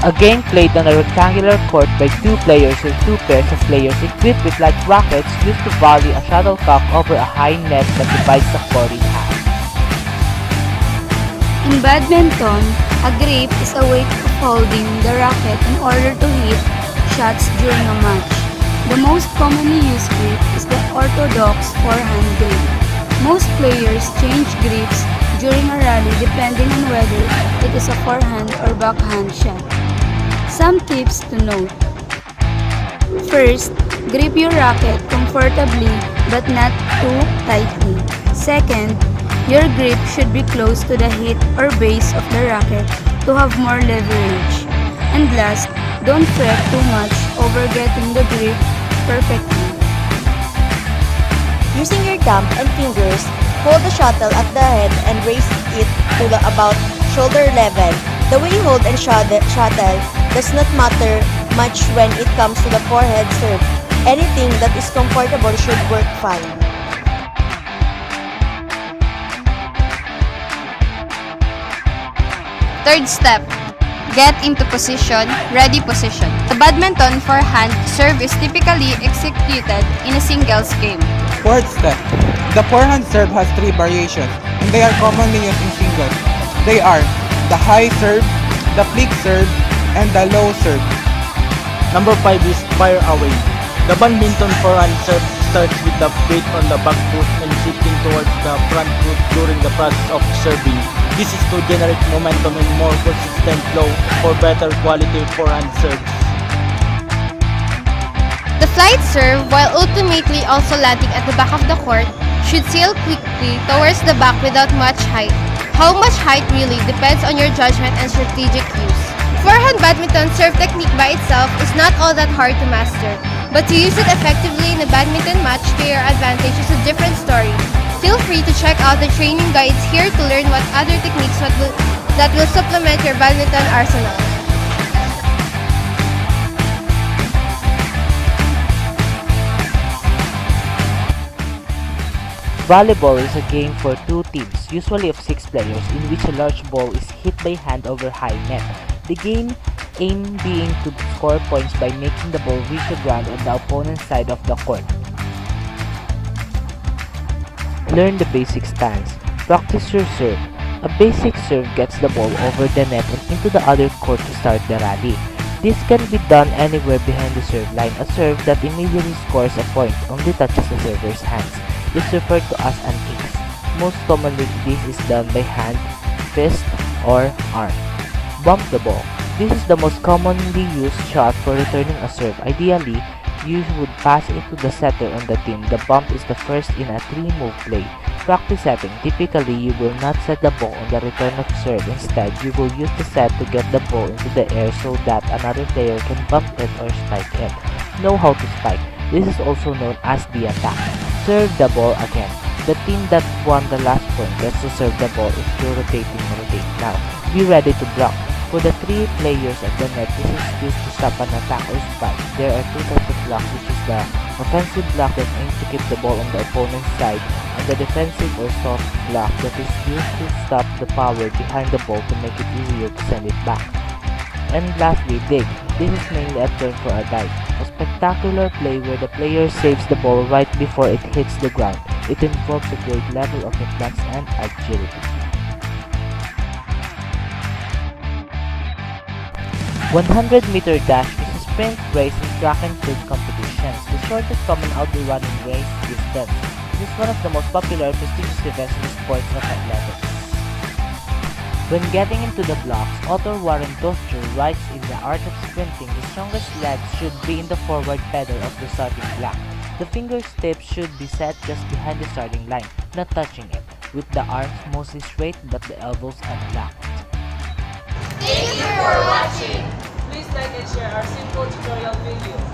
A game played on a rectangular court by two players or two pairs of players equipped with light rackets used to volley a shuttlecock over a high net that divides the court in half. In badminton, a grip is a way of holding the racket in order to hit shots during a match. The most commonly used grip is the orthodox forehand grip. Most players change grips during a rally depending on whether it is a forehand or backhand shot. Some tips to note. First, grip your racket comfortably but not too tightly. Second, your grip should be close to the hit or base of the racket to have more leverage. And last, don't fret too much over getting the grip perfectly. Using your thumb and fingers, hold the shuttle at the head and raise it to about shoulder level. The way you hold and shuttle does not matter much when it comes to the forehead serve. Anything that is comfortable should work fine. Third step, get into position, ready position. The badminton forehand serve is typically executed in a singles game. Fourth step, the forehand serve has three variations and they are commonly used in singles. They are the high serve, the flick serve, and the low serve. Number 5 is fire away. The badminton forehand serve starts with the weight on the back foot and shifting towards the front foot during the process of serving. This is to generate momentum and more consistent flow for better quality forehand serves. The flight serve, while ultimately also landing at the back of the court, should sail quickly towards the back without much height. How much height really depends on your judgment and strategic use. Forehand badminton serve technique by itself is not all that hard to master, but to use it effectively in a badminton match to your advantage is a different story. Feel free to check out the training guides here to learn what other techniques that will supplement your badminton arsenal. Volleyball is a game for two teams, usually of 6 players, in which a large ball is hit by hand over high net. The game aim being to score points by making the ball reach the ground on the opponent's side of the court. Learn the basic stance. Practice your serve. A basic serve gets the ball over the net and into the other court to start the rally. This can be done anywhere behind the serve line. A serve that immediately scores a point only touches the server's hands. Is referred to as an ace. Most commonly, this is done by hand, fist, or arm. Bump the ball. This is the most commonly used shot for returning a serve. Ideally, you would pass it to the setter on the team. The bump is the first in a 3-move play. Practice setting. Typically, you will not set the ball on the return of serve. Instead, you will use the set to get the ball into the air so that another player can bump it or spike it. Know how to spike. This is also known as the attack. Serve the ball again. The team that won the last point gets to serve the ball if you rotate now. Be ready to block. For the 3 players at the net, this is used to stop an attack or spike. There are 2 types of block, which is the offensive block that aims to keep the ball on the opponent's side, and the defensive or soft block that is used to stop the power behind the ball to make it easier to send it back. And lastly, dig. This is mainly a term for a dive, a spectacular play where the player saves the ball right before it hits the ground. It involves a great level of reflex and agility. 100-meter dash is a sprint race in track and field competitions. The shortest common outdoor running race distance. It is one of the most popular prestigious events in the sports of athletics. When getting into the blocks, author Warren Doster writes, in the art of sprinting, the strongest legs should be in the forward pedal of the starting block. The fingertips should be set just behind the starting line, not touching it, with the arms mostly straight but the elbows unlocked. Thank you for watching! Please like and share our simple tutorial video.